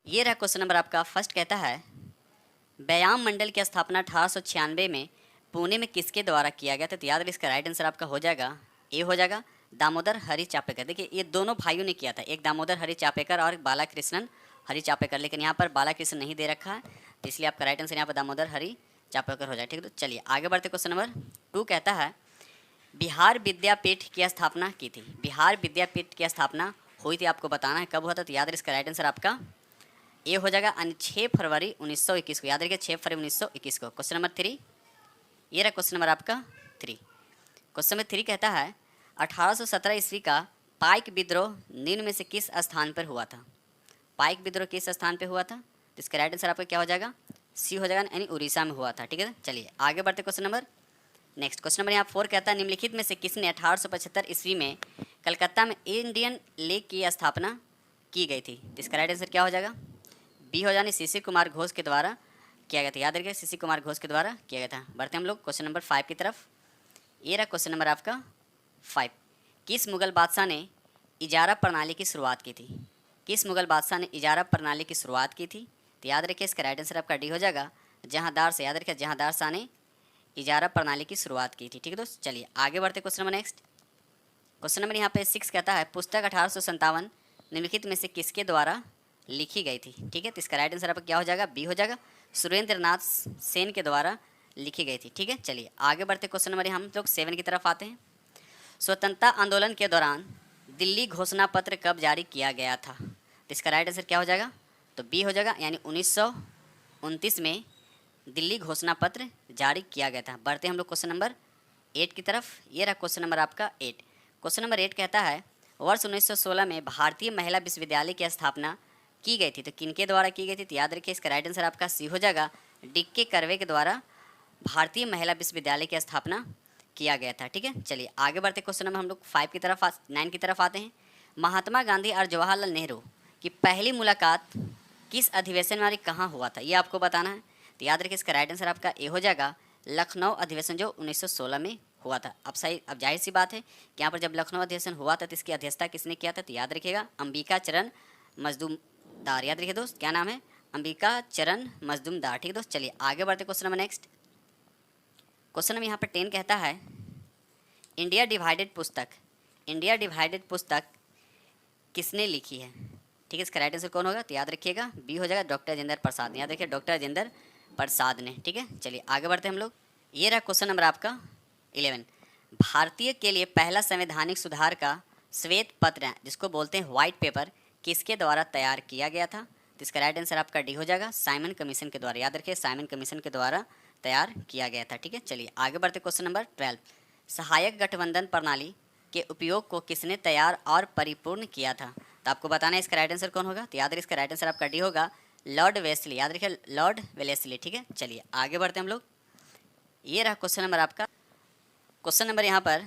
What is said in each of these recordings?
ये रहा question number आपका फर्स्ट। कहता है व्यायाम मंडल की स्थापना 1896 में पुणे में किसके द्वारा किया गया था? तो याद रखिए इसका राइट आंसर आपका हो जाएगा ए हो जाएगा दामोदर हरि चापेकर। देखिए ये दोनों भाइयों ने किया था, एक दामोदर हरि चापेकर और बालाकृष्णन हरि चापेकर, लेकिन यहाँ पर बालाकृष्ण नहीं दे रखा है, तो इसलिए आपका राइट आंसर यहाँ पर दामोदर हरि चापेकर हो जाए। ठीक है, तो चलिए आगे बढ़ते। क्वेश्चन नंबर 2 कहता है बिहार विद्यापीठ की स्थापना की थी। बिहार विद्यापीठ की स्थापना हुई थी, आपको बताना है कब हुआ था। तो याद रखिए इसका राइट आंसर आपका ये हो जाएगा 6 फरवरी 1921 को। याद रखिए 6 फरवरी 1921 को। क्वेश्चन नंबर 3, ये रहा क्वेश्चन नंबर आपका 3। क्वेश्चन नंबर 3 कहता है 1817 ईस्वी का पाइक विद्रोह निम्न में से किस स्थान पर हुआ था? पाइक विद्रोह किस स्थान पर हुआ था? तो इसका राइट आंसर आपका क्या हो जाएगा? सी हो जाएगा, यानी उड़ीसा में हुआ था। ठीक है, चलिए आगे बढ़ते question number next. Question number यहाँ 4 कहता है निम्नलिखित में से किसने 1875 ईस्वी में कलकत्ता में इंडियन लेग की स्थापना की गई थी? तो इसका राइट आंसर क्या हो जाएगा? बी हो जाने शिशिर कुमार घोष के द्वारा किया गया था। याद रखिए शिशिर कुमार घोष के द्वारा किया गया था। बढ़ते हम लोग क्वेश्चन नंबर 5 की तरफ। ये रहा क्वेश्चन नंबर आपका 5। किस मुगल बादशाह ने इजारा प्रणाली की शुरुआत की थी? किस मुगल बादशाह ने इजारा प्रणाली की शुरुआत की थी? तो याद रखिए इसका राइट आंसर आपका डी हो जाएगा जहांदार से। याद रखिए जहांदार शाह ने इजारा प्रणाली की शुरुआत की थी। ठीक है दोस्त, चलिए आगे बढ़ते question number next. Question number यहाँ पे 6 कहता है पुस्तक 1857 निम्नलिखित में से किसके द्वारा लिखी गई थी? ठीक है, तो इसका राइट आंसर आपका क्या हो जाएगा? बी हो जाएगा सुरेंद्र नाथ सेन के द्वारा लिखी गई थी। ठीक है, चलिए आगे बढ़ते क्वेश्चन नंबर हम लोग 7 की तरफ आते हैं। स्वतंत्रता आंदोलन के दौरान दिल्ली घोषणा पत्र कब जारी किया गया था? तो इसका राइट आंसर क्या हो जाएगा? तो बी हो जाएगा, यानी 1929 में दिल्ली घोषणा पत्र जारी किया गया था। बढ़ते हम लोग क्वेश्चन नंबर 8 की तरफ। ये रहा क्वेश्चन नंबर आपका 8। क्वेश्चन नंबर 8 कहता है वर्ष 1916 में भारतीय महिला विश्वविद्यालय की स्थापना की गई थी, तो किनके द्वारा की गई थी? तो याद रखिए इसका राइट आंसर आपका सी हो जाएगा डी.के. कर्वे के द्वारा भारतीय महिला विश्वविद्यालय की स्थापना किया गया था। ठीक है, चलिए आगे बढ़ते क्वेश्चन नंबर हम लोग 5 की तरफ 9 की तरफ आते हैं। महात्मा गांधी और जवाहरलाल नेहरू की पहली मुलाकात किस अधिवेशन में कहाँ हुआ था? ये आपको बताना है। तो याद रखिए इसका राइट आंसर आपका ए हो जाएगा लखनऊ अधिवेशन, जो 1916 में हुआ था। अब जाहिर सी बात है कि यहाँ पर जब लखनऊ अधिवेशन हुआ था तो इसकी अध्यक्षता किसने किया था? तो याद रखिएगा अंबिका चरण मजदूमदार। याद रखिए दोस्त क्या नाम है? अंबिका चरण मजदूमदार। ठीक है दोस्त, चलिए आगे बढ़ते question number next. Question number यहाँ पर 10 कहता है इंडिया डिवाइडेड पुस्तक किसने लिखी है? ठीक है, इसका राइट आंसर कौन होगा? तो याद रखिएगा बी हो जाएगा डॉक्टर राजेंद्र प्रसाद। याद रखिए डॉक्टर राजेंद्र प्रसाद ने। ठीक है, चलिए आगे बढ़ते हम लोग। ये रहा क्वेश्चन नंबर आपका 11। भारतीय के लिए पहला संवैधानिक सुधार का श्वेत पत्र, जिसको बोलते हैं व्हाइट पेपर, किसके द्वारा तैयार किया गया था? तो इसका राइट आंसर आपका डी हो जाएगा साइमन कमीशन के द्वारा। याद रखिए साइमन कमीशन के द्वारा तैयार किया गया था। ठीक है, चलिए आगे बढ़ते क्वेश्चन नंबर 12। सहायक गठबंधन प्रणाली के उपयोग को किसने तैयार और परिपूर्ण किया था? तो आपको बताना है इसका राइट आंसर कौन होगा? तो याद रखिए इसका राइट आंसर आपका डी होगा लॉर्ड वेलेस्ली। याद रखिए लॉर्ड वेलेस्ली। ठीक है, चलिए आगे बढ़ते हम लोग। ये रहा क्वेश्चन नंबर आपका। क्वेश्चन नंबर यहाँ पर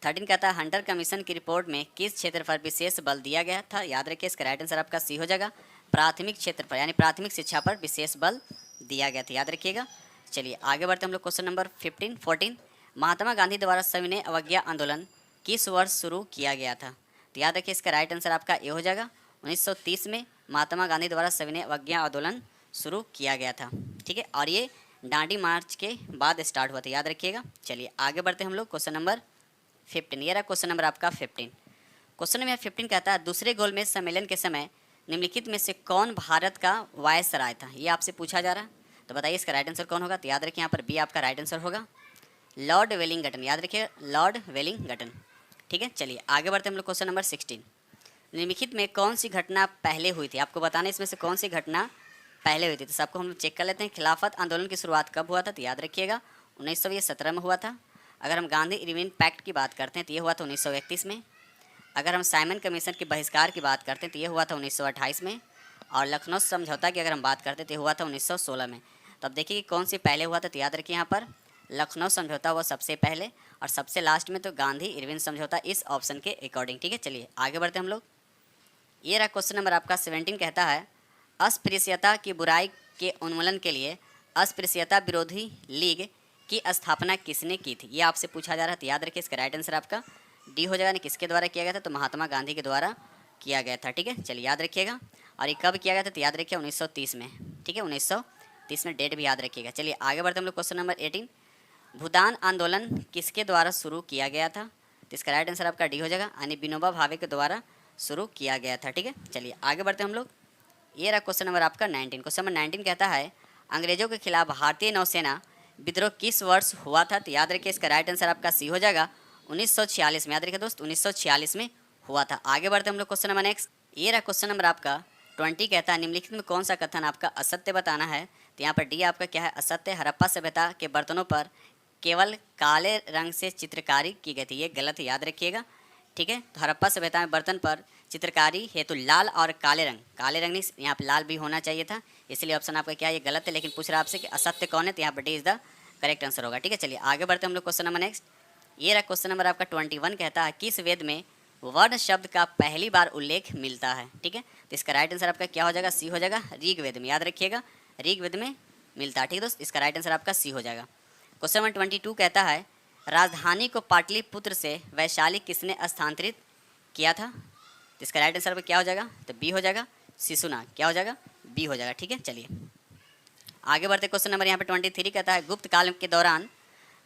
13 कहता है हंटर कमीशन की रिपोर्ट में किस क्षेत्र पर विशेष बल दिया गया था? याद रखिए इसका राइट आंसर आपका सी हो जाएगा प्राथमिक क्षेत्र पर, यानी प्राथमिक शिक्षा पर विशेष बल दिया गया था। याद रखिएगा। चलिए आगे बढ़ते हम लोग क्वेश्चन नंबर 14। महात्मा गांधी द्वारा सविनय अवज्ञा आंदोलन किस वर्ष शुरू किया गया था? तो याद रखिए इसका राइट आंसर आपका ए हो जाएगा 1930 में महात्मा गांधी द्वारा सविनय अवज्ञा आंदोलन शुरू किया गया था। ठीक है, और ये डांडी मार्च के बाद स्टार्ट हुआ था। याद रखिएगा। चलिए आगे बढ़ते हम लोग क्वेश्चन नंबर 15। ये रहा क्वेश्चन नंबर आपका 15। क्वेश्चन नंबर 15 कहता है दूसरे गोलमेज सम्मेलन के समय निम्नलिखित में से कौन भारत का वायसराय था? ये आपसे पूछा जा रहा है, तो बताइए इसका राइट आंसर कौन होगा? तो याद रखिए यहाँ पर बी आपका राइट आंसर होगा लॉर्ड वेलिंगटन। याद रखिए लॉर्ड वेलिंगटन। ठीक है, चलिए आगे बढ़ते हम लोग क्वेश्चन नंबर 16। निम्नलिखित में कौन सी घटना पहले हुई थी? आपको बताना है इसमें से कौन सी घटना पहले हुई थी। तो सबको हम लोग चेक कर लेते हैं। खिलाफत आंदोलन की शुरुआत कब हुआ था? तो याद रखिएगा 1917 में हुआ था। अगर हम गांधी इरविन पैक्ट की बात करते हैं तो ये हुआ था 1931 में। अगर हम साइमन कमीशन के बहिष्कार की बात करते हैं तो ये हुआ था 1928 में। और लखनऊ समझौता की अगर हम बात करते हैं तो ये हुआ था 1916 में। तो अब देखिए कि कौन सी पहले हुआ था। तो याद रखिए यहाँ पर लखनऊ समझौता हुआ सबसे पहले, और सबसे लास्ट में तो गांधी इरविन समझौता, इस ऑप्शन के अकॉर्डिंग। ठीक है, चलिए आगे बढ़ते हम लोग। ये रहा क्वेश्चन नंबर आपका 17 कहता है अस्पृश्यता की बुराई के उन्मूलन के लिए अस्पृश्यता विरोधी लीग की स्थापना किसने की थी? ये आपसे पूछा जा रहा है। तो याद रखिए इसका राइट आंसर आपका डी हो जाएगा। किसके द्वारा किया गया था? तो महात्मा गांधी के द्वारा किया गया था। ठीक है, चलिए याद रखिएगा। और ये कब किया गया था, तो याद रखिए 1930 में, ठीक है, 1930 में, डेट भी याद रखिएगा। चलिए आगे बढ़ते हम लोग क्वेश्चन नंबर 18। भूदान आंदोलन किसके द्वारा शुरू किया गया था, तो इसका राइट आंसर आपका डी हो जाएगा, यानी विनोबा भावे के द्वारा शुरू किया गया था, ठीक है। चलिए आगे बढ़ते हम लोग, ये रहा क्वेश्चन नंबर आपका 19। क्वेश्चन नंबर 19 कहता है अंग्रेजों के खिलाफ भारतीय नौसेना विद्रोह किस वर्ष हुआ था, तो याद रखिए इसका राइट आंसर आपका सी हो जाएगा 1946 में, याद रखिए दोस्त 1946 में हुआ था। आगे बढ़ते हम लोग क्वेश्चन नंबर नेक्स्ट, ये रहा क्वेश्चन नंबर आपका 20 कहता है निम्नलिखित में कौन सा कथन आपका असत्य बताना है, तो यहाँ पर डी आपका क्या है, असत्य। हड़प्पा सभ्यता के बर्तनों पर केवल काले रंग से चित्रकारी की गई थी, ये गलत है, याद रखिएगा, ठीक है। तो हड़प्पा सभ्यता में बर्तन पर चित्रकारी हेतु लाल और काले रंग नहीं, यहाँ पर लाल भी होना चाहिए था, इसलिए ऑप्शन आपका क्या है, ये गलत है। लेकिन पूछ रहा है आपसे कि असत्य कौन है, तो यहाँ पर D is the correct answer होगा, ठीक है। चलिए आगे बढ़ते हम लोग क्वेश्चन नंबर नेक्स्ट, ये रहा क्वेश्चन नंबर आपका 21 कहता है किस वेद में वर्ण शब्द का पहली बार उल्लेख मिलता है, ठीक है। तो इसका राइट आंसर आपका क्या हो जाएगा, सी हो जाएगा, ऋग्वेद में, याद रखिएगा ऋग्वेद में मिलता है, ठीक है दोस्त, इसका राइट आंसर आपका सी हो जाएगा। क्वेश्चन नंबर 22 कहता है राजधानी को पाटलिपुत्र से वैशाली किसने स्थानांतरित किया था, तो इसका राइट आंसर क्या हो जाएगा, तो बी हो जाएगा, शिशुनाग, क्या हो जाएगा, बी हो जाएगा, ठीक है। चलिए आगे बढ़ते क्वेश्चन नंबर यहाँ पे 23 कहता है गुप्त काल के दौरान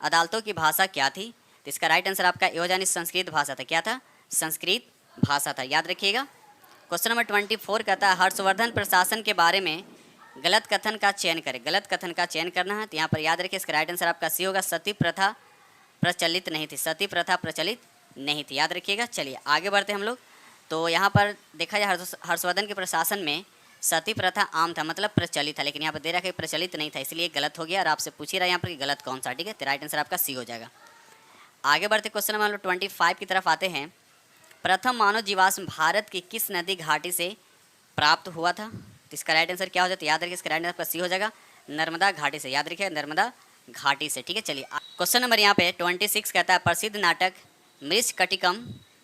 अदालतों की भाषा क्या थी, तो इसका राइट आंसर आपका ए हो जाए, संस्कृत भाषा था, क्या था, संस्कृत भाषा था, याद रखिएगा। क्वेश्चन नंबर 24 कहता है हर्षवर्धन प्रशासन के बारे में गलत कथन का चयन करें, गलत कथन का चयन करना है, तो यहाँ पर याद रखिए इसका राइट आंसर आपका सी होगा, सती प्रथा प्रचलित नहीं थी, सती प्रथा प्रचलित नहीं थी, याद रखिएगा। चलिए आगे बढ़ते हम लोग, तो यहाँ पर देखा जाए हर्षवर्धन के प्रशासन में सती प्रथा आम था, मतलब प्रचलित था, लेकिन यहाँ पर दे रहा है कि प्रचलित नहीं था, इसलिए गलत हो गया, और आपसे पूछ ही रहा है यहाँ पर कि गलत कौन सा, ठीक है, तो राइट आंसर आपका सी हो जाएगा। आगे बढ़ते क्वेश्चन नंबर 25 की तरफ आते हैं। प्रथम मानव जीवाश्म भारत की किस नदी घाटी से प्राप्त हुआ था, तो इसका राइट आंसर क्या हो जाता है, याद रखिए इसका राइट आंसर आपका सी हो जाएगा, नर्मदा घाटी से, याद रखिए नर्मदा घाटी से, ठीक है। चलिए क्वेश्चन नंबर यहाँ पे 26 कहता है प्रसिद्ध नाटक मृच्छकटिकम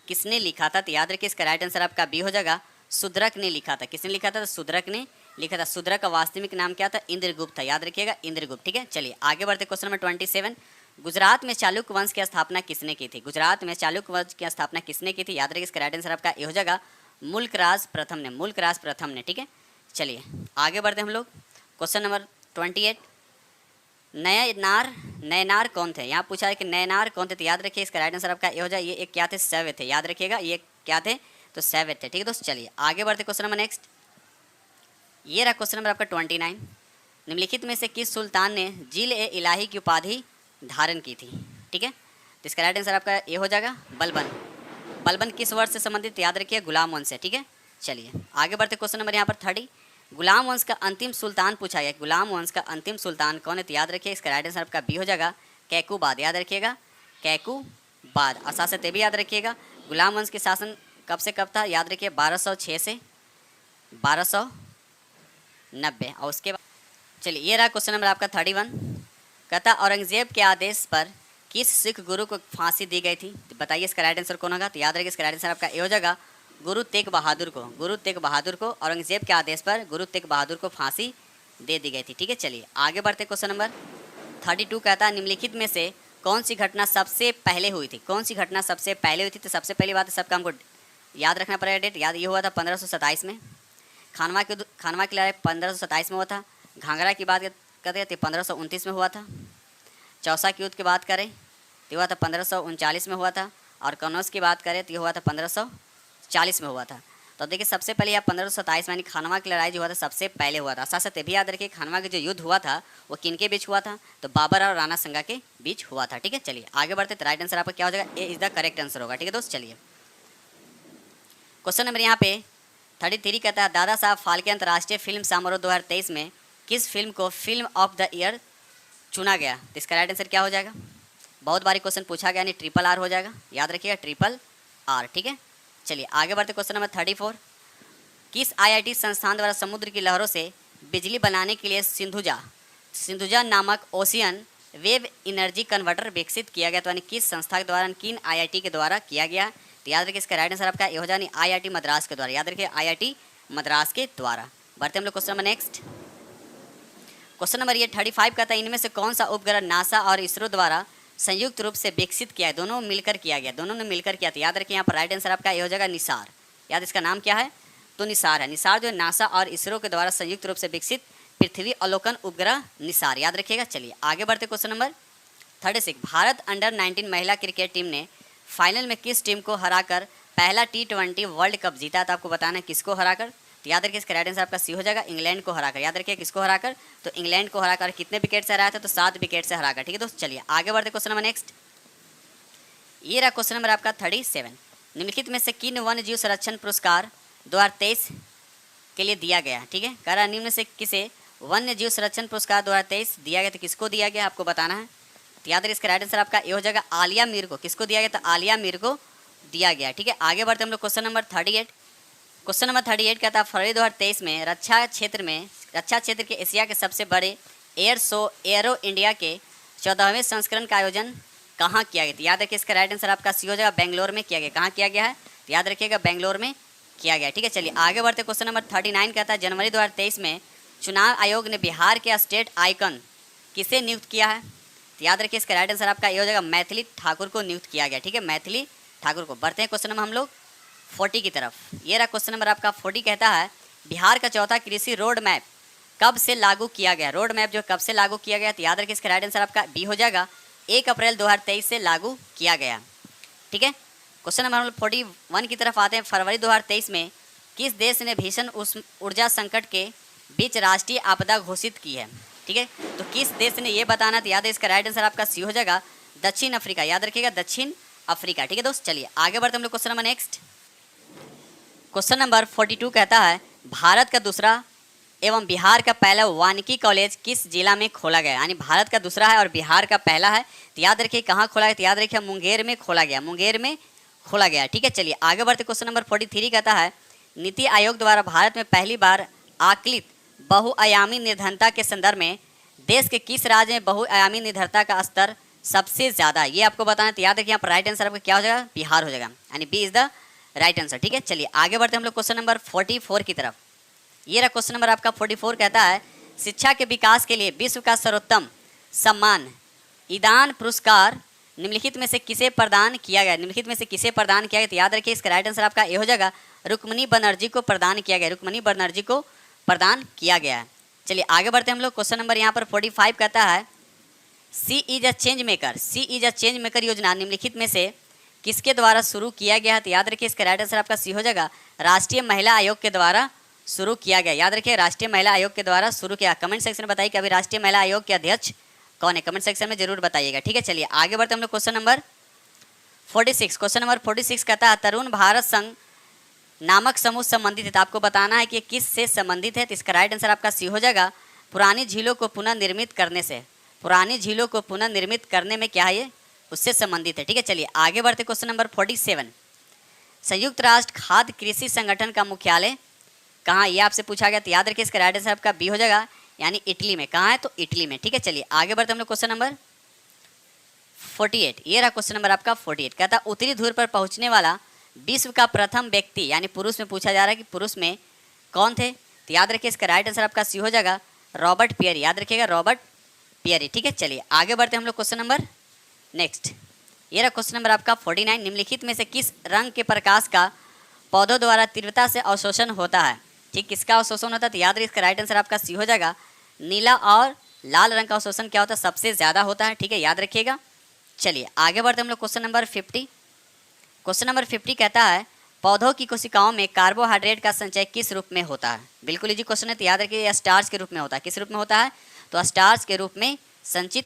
किसने लिखा था, तो याद रखिए इसका राइट आंसर आपका बी हो जाएगा, शूद्रक ने लिखा था, किसने लिखा था, तो शूद्रक ने लिखा था। शूद्रक का वास्तविक नाम क्या था, इंद्रगुप्त था, याद रखिएगा इंद्रगुप्त, ठीक है। चलिए आगे बढ़ते क्वेश्चन नंबर 27, गुजरात में चालुक्य वंश की स्थापना किसने की थी, गुजरात में चालुक्य वंश की स्थापना किसने की थी, याद रखिए इसका राइट आंसर आपका ए हो जाएगा, मुल्कराज प्रथम ने, मुल्कराज प्रथम ने, ठीक है। चलिए आगे बढ़ते हम लोग क्वेश्चन नंबर 28, नयनार कौन थे, यहाँ पूछा है कि नयनार कौन थे, तो याद रखिए इसका राइट आंसर आपका ये हो जाए, ये एक क्या थे, शैव थे, याद रखिएगा ये क्या थे, तो शैव थे, ठीक है दोस्त। चलिए आगे बढ़ते क्वेश्चन नंबर नेक्स्ट, ये रहा क्वेश्चन नंबर आपका 29, निम्नलिखित में से किस सुल्तान ने जिल ए इलाही की उपाधि धारण की थी, ठीक है, तो इसका राइट आंसर आपका ये हो जाएगा, बलबन किस वर्ष से संबंधित, याद रखिए गुलाम वंश से, ठीक है। चलिए आगे बढ़ते क्वेश्चन नंबर यहाँ पर 30, गुलाम वंश का अंतिम सुल्तान पूछा गया, गुलाम वंश का अंतिम सुल्तान कौन है, तो याद रखिए इसका राइट आंसर आपका बी हो जाएगा, कैकूबाद, याद रखिएगा कैकूबाद, और साथ साथ भी याद रखिएगा गुलाम वंश के शासन कब से कब था, याद रखिए 1206 से 1290, और उसके बाद चलिए ये रहा क्वेश्चन नंबर आपका 31, कहता औरंगजेब के आदेश पर किस सिख गुरु को फांसी दी गई थी, तो बताइए इसका राइट आंसर कौन होगा, तो याद रखिए इसका राइट आंसर आपका ए हो जाएगा, गुरु तेग बहादुर को औरंगजेब के आदेश पर गुरु तेग बहादुर को फांसी दे दी गई थी, ठीक है। चलिए आगे बढ़ते क्वेश्चन नंबर 32 कहता है निम्नलिखित में से कौन सी घटना सबसे पहले हुई थी, कौन सी घटना सबसे पहले हुई थी, तो सबसे पहली बात है सबका हमको याद रखना पड़ेगा डेट, याद ये हुआ था 1527 में, खानवा की लड़ाई 1527 में हुआ था, घाघरा की बात करें तो 1529 में हुआ था, चौसा की युद्ध की बात करें तो हुआ था 1539 में हुआ था, और कनौज की बात करें तो ये हुआ था 1540 में हुआ था। तो देखिए सबसे पहले यहाँ 1527 में यानी खानवा की लड़ाई जो हुआ था सबसे पहले हुआ था। साथ साथ ये भी याद रखिए खानवा का जो युद्ध हुआ था वो किनके बीच हुआ था, तो बाबर और राणा संगा के बीच हुआ था, ठीक है। चलिए आगे बढ़ते, तो राइट आंसर आपका क्या हो जाएगा, ए इज द करेक्ट आंसर होगा, ठीक है दोस्त। चलिए क्वेश्चन नंबर यहाँ पे 33 कहता है दादा साहब फाल्के अंतर्राष्ट्रीय फिल्म समारोह 2023 में किस फिल्म को फिल्म ऑफ द ईयर चुना गया, तो इसका राइट आंसर क्या हो जाएगा, बहुत बारी क्वेश्चन पूछा गया, यानी RRR हो जाएगा, याद रखिएगा RRR, ठीक है। चलिए आगे बढ़ते क्वेश्चन नंबर 34, किस IIT संस्थान द्वारा समुद्र की लहरों से बिजली बनाने के लिए सिंधुजा नामक ओशियन वेव एनर्जी कन्वर्टर विकसित किया गया, तो यानी किस संस्था के द्वारा, किन IIT के द्वारा किया गया, तो याद रखिए इसका राइट आंसर आपका ये हो जाए IIT मद्रास के द्वारा, याद रखिए IIT मद्रास के द्वारा। बढ़ते हम लोग question number next, question number ये 35 कहता है इनमें से कौन सा उपग्रह नासा और इसरो द्वारा संयुक्त रूप से विकसित किया है, दोनों ने मिलकर किया था, याद रखिए यहाँ पर राइट आंसर आपका ये हो जाएगा निसार, याद इसका नाम क्या है, तो निसार है। निसार जो है नासा और इसरो के द्वारा संयुक्त रूप से विकसित पृथ्वी अवलोकन उपग्रह निसार, याद रखिएगा। चलिए आगे बढ़ते क्वेश्चन नंबर 36। भारत अंडर 19 महिला क्रिकेट टीम ने फाइनल में किस टीम को हराकर पहला T20 वर्ल्ड कप जीता? तो आपको बताना है किसको हराकर। तो याद रखिए इसका राइट आंसर आपका सी हो जाएगा, इंग्लैंड को हराकर। याद रखिए किसको हराकर, तो इंग्लैंड को हराकर। कितने विकेट से हराया था? तो 7 विकेट से हराकर। ठीक है दोस्त, चलिए आगे बढ़ते क्वेश्चन नंबर नेक्स्ट। ये रहा क्वेश्चन नंबर आपका 37। निम्नलिखित में से किन वन्य जीव संरक्षण पुरस्कार 2023 के लिए दिया गया? ठीक है, कह रहा निम्न से किसे वन्य जीव संरक्षण पुरस्कार 2023 दिया गया? तो किसको दिया गया आपको बताना है। तो याद रखिए इसका राइट आंसर आपका ये हो जाएगा आलिया मीर को। किसको दिया गया? तो आलिया मीर को दिया गया। ठीक है, आगे बढ़ते हम लोग क्वेश्चन नंबर 38। क्वेश्चन नंबर 38 कहता है फरवरी 2023 में रक्षा क्षेत्र के एशिया के सबसे बड़े एयर शो एयरो इंडिया के 14वें संस्करण का आयोजन कहाँ किया गया? तो याद रखिए इसका राइट आंसर आपका सी हो जाएगा, बेंगलोर में किया गया। कहाँ किया गया है? तो याद रखिएगा बेंगलोर में किया गया। ठीक है, चलिए आगे बढ़ते क्वेश्चन नंबर 39 कहता है जनवरी 2023 में चुनाव आयोग ने बिहार के स्टेट आइकन किसे नियुक्त किया है? तो याद रखिए इसका राइट आंसर आपका ये हो जाएगा मैथिली ठाकुर को नियुक्त किया गया। ठीक है, मैथिली ठाकुर को। बढ़ते हैं क्वेश्चन नंबर हम लोग 40 की तरफ। ये रहा क्वेश्चन नंबर आपका 40 कहता है बिहार का चौथा कृषि रोड मैप कब से लागू किया गया? रोड मैप जो कब से लागू किया गया? तो याद रखिए इसका राइट आंसर आपका बी हो जाएगा, 1 अप्रैल 2023 से लागू किया गया। ठीक है, क्वेश्चन नंबर हम लोग 41 की तरफ आते हैं। फरवरी 2023 में किस देश ने भीषण ऊर्जा संकट के बीच राष्ट्रीय आपदा घोषित की है? ठीक है, तो किस देश ने ये बताना। तो याद है इसका राइट आंसर आपका सी हो जाएगा, दक्षिण अफ्रीका। याद रखिएगा दक्षिण अफ्रीका। ठीक है दोस्त, चलिए आगे बढ़ते हम लोग question number next. Question number 42 कहता है भारत का दूसरा एवं बिहार का पहला वानिकी कॉलेज किस जिला में खोला गया? यानी भारत का दूसरा है और बिहार का पहला है। तो याद रखिए कहाँ खोला गया? तो याद रखिए मुंगेर में खोला गया, मुंगेर में खोला गया। ठीक है, चलिए आगे बढ़ते क्वेश्चन नंबर 43 कहता है नीति आयोग द्वारा भारत में पहली बार आकलित बहुआयामी निर्धनता के संदर्भ में देश के किस राज्य में बहुआयामी निर्धनता का स्तर सबसे ज़्यादा? ये आपको बताना है। तो याद रखिए यहाँ पर राइट आंसर आपका क्या हो जाएगा? बिहार हो जाएगा, यानी B is the right answer. ठीक है, चलिए आगे बढ़ते हम लोग क्वेश्चन नंबर 44 की तरफ। ये रहा क्वेश्चन नंबर आपका 44 कहता है शिक्षा के विकास के लिए विश्व का सर्वोत्तम सम्मान ईदान पुरस्कार निम्नलिखित में से किसे प्रदान किया गया? निम्नलिखित में से किसे प्रदान किया गया? तो याद रखिए इसका राइट आंसर आपका ये हो जाएगा, रुक्मिणी बनर्जी को प्रदान किया गया। रुक्मिणी बनर्जी को प्रदान किया गया है। चलिए आगे बढ़ते हम लोग क्वेश्चन नंबर यहाँ पर 45 कहता है she is a change maker. She is a change maker योजना निम्नलिखित में से किसके द्वारा शुरू किया गया है? तो याद रखिए इसका राइट आंसर आपका सी हो जाएगा, राष्ट्रीय महिला आयोग के द्वारा शुरू किया गया। याद रखिए राष्ट्रीय महिला आयोग के द्वारा शुरू किया। कमेंट सेक्शन में बताइए कि अभी राष्ट्रीय महिला आयोग के अध्यक्ष कौन है? कमेंट सेक्शन में जरूर बताइएगा। ठीक है, चलिए आगे बढ़ते हम लोग क्वेश्चन नंबर 46। क्वेश्चन नंबर 46 कहता है तरुण भारत संघ नामक समूह संबंधित है। तो आपको बताना है कि किस से संबंधित है। तो इसका राइट आंसर आपका सी हो जाएगा, पुरानी झीलों को पुनर्निर्मित करने से। पुरानी झीलों को पुनर्निर्मित करने में क्या है ये? उससे संबंधित है। ठीक है, चलिए आगे बढ़ते क्वेश्चन नंबर 47। संयुक्त राष्ट्र खाद्य कृषि संगठन का मुख्यालय कहाँ? ये आपसे पूछा गया। तो याद रखिए इसका राइट आंसर आपका बी हो जाएगा, यानी इटली में। कहाँ है? तो इटली में। ठीक है, चलिए आगे बढ़ते हम लोग क्वेश्चन नंबर 48। ये रहा क्वेश्चन नंबर आपका 48 कहता है उत्तरी ध्रुव पर पहुंचने वाला विश्व का प्रथम व्यक्ति, यानी पुरुष में पूछा जा रहा है कि पुरुष में कौन थे? तो याद रखिए इसका राइट आंसर आपका सी हो जाएगा, रॉबर्ट पियरी। याद रखिएगा रॉबर्ट पियरी। ठीक है, चलिए आगे बढ़ते हम लोग क्वेश्चन नंबर नेक्स्ट। ये रहा क्वेश्चन नंबर आपका 49। निम्नलिखित में से किस रंग के प्रकाश का पौधों द्वारा तीव्रता से अवशोषण होता है? ठीक, किसका अवशोषण होता है? तो याद रखिए इसका राइट आंसर आपका सी हो जाएगा, नीला और लाल रंग का अवशोषण क्या होता है? सबसे ज़्यादा होता है। ठीक है, याद रखिएगा। चलिए आगे बढ़ते हम लोग क्वेश्चन नंबर 50। क्वेश्चन नंबर 50 कहता है पौधों की कोशिकाओं में कार्बोहाइड्रेट का संचय किस रूप में होता है? बिल्कुल इजी क्वेश्चन है, तो याद रखिए स्टार्च के रूप में होता है। किस रूप में होता है? तो स्टार्च के रूप में संचित